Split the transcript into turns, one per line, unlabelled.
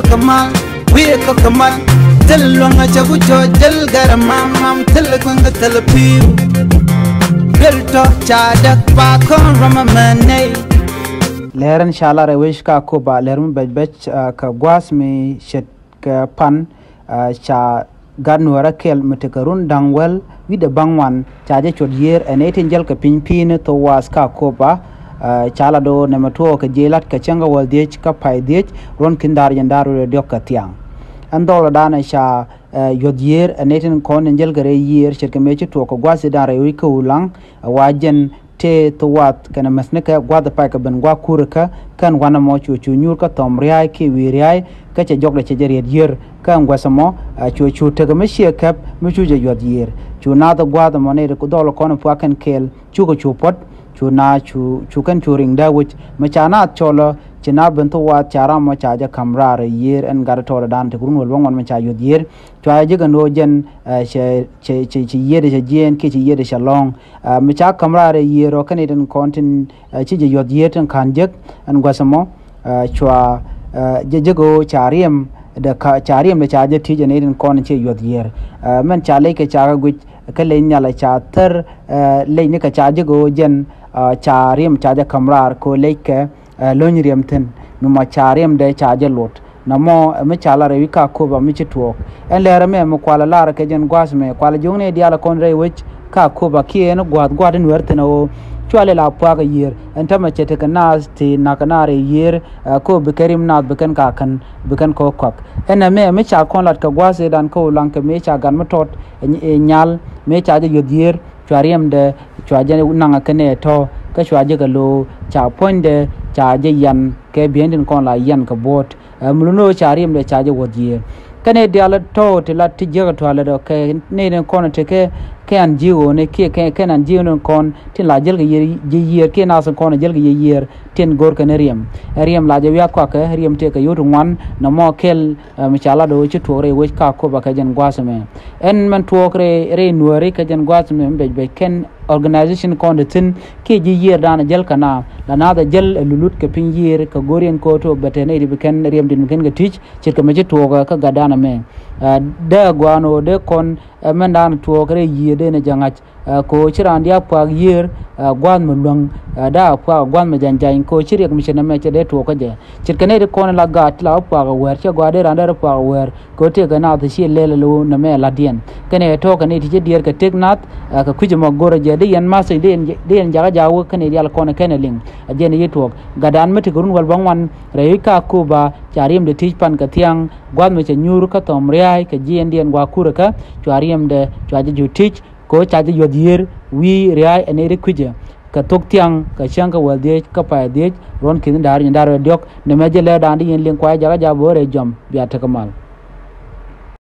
kamal we ko kamal tel longa chagu jo del garamam mam tel gonga tel piu bel to chadak pa kon ramamane
leran shala rewish ka ko ba lerum bej ka gwas mi shet ka pan cha ganwara kel mutakarun dangwel wida bangwan chaje chod yer enetin jel ka pinpin to was ka ko ba chala do nemato ka jelat ka changa wal dech ka pai dech ron kindar yandaru de ka tiang andol dana sha yodier enetin kon njel gare yer shirka meche to ko gwasi dare wi ko ulang wajen te to wat kana masnika gwada pai ka ben gwa kurka kan wana mo chu nyur ka tom riai ki wi riai ka che jogla che jeriet yer kan gwasamo chu te ga meche kap mu chu je yodier chu na da gwada mo ne ko dolo kon fu kan kel chu ko chu pot chu na chu kan chu ring da wich machana cholo china bento wa chara mo chaja kamra re yer en gar to dan te kurun wolwan ma cha yodier cha je gando jen che yer je jen ke che yer de shalong ma cha kamra re yer o kaneden kontin che je yodier tan kanjek en gwasamo chwa je go chariem da chariem de cha je ti je neden kon che yodier men cha le ke cha gu ka le nyala cha ter le ni ka cha je go jen chariem cha je kamra ko le ke lonyriam ten numa charem de chaje lot namo me chala rewi ka ko ba mi chitwo en lera me mo kwala lara ke jen gwas me kwala jongne diala kon re wich ka ko ba ki en gwad en werte no chwale la pa ga yer en tama chete ka nas ti na kanare yer ko be kerim na be kan ka kan be kan ko kwak en me cha kon lat ka gwas dan ko lang ke me cha gan matot nyal me cha je yodier chwariem de chwaje nanga kene to ka chwaje ga lo cha ponde chaje yan ke biendin kon la yan ka bot muluno charim de chaje wodier kane diala to te la tije to ala do ke ne kon te ke an jiwo ne ke an jiwo kon tin la jel ge yer ke na son kon jel ge yer tin gor ka ne riem la je ya kwa ke riem te ka yotu wan na mo kel michala do chi to re we ka ko ba ka jen gwasme en man to re nuore ka jen gwasme be ken organization kon de tin ke ji yer dana jel kana la na da jel lulut ke pin yer ka gorien ko to betene di ken riem din ken ga tich chir ka me to ka gadana me da gwano de kon men dan to kre yer de ne jangach ko chiran dia pa yer gwan mulung da pa gwan me janjain ko chiri ko mishena me che de to ko je chir ka ne de kon la gat la pa ga wer che gwa de ran de pa wer ko te ga na de shi lele lu na me la dien kene to ka ne ti dier ka tegnat ka kuje mo goro je de yan ma se de jaga jawo kene dia la kon kene ling je ne yeto gadan meti gurun wal bangwan re ka ko ba charim de tij pan ka tiang gwan me che nyur ka tom riai ka jien dien gwa kura ka charim de chaje ju tij ko chaje yodier wi riai ene re kuje ka tok tiang ka chang ka walde ka pa de ron kin dar diok ne me je le dan di yen ling kwa jaga jabo re jom biya ta kamal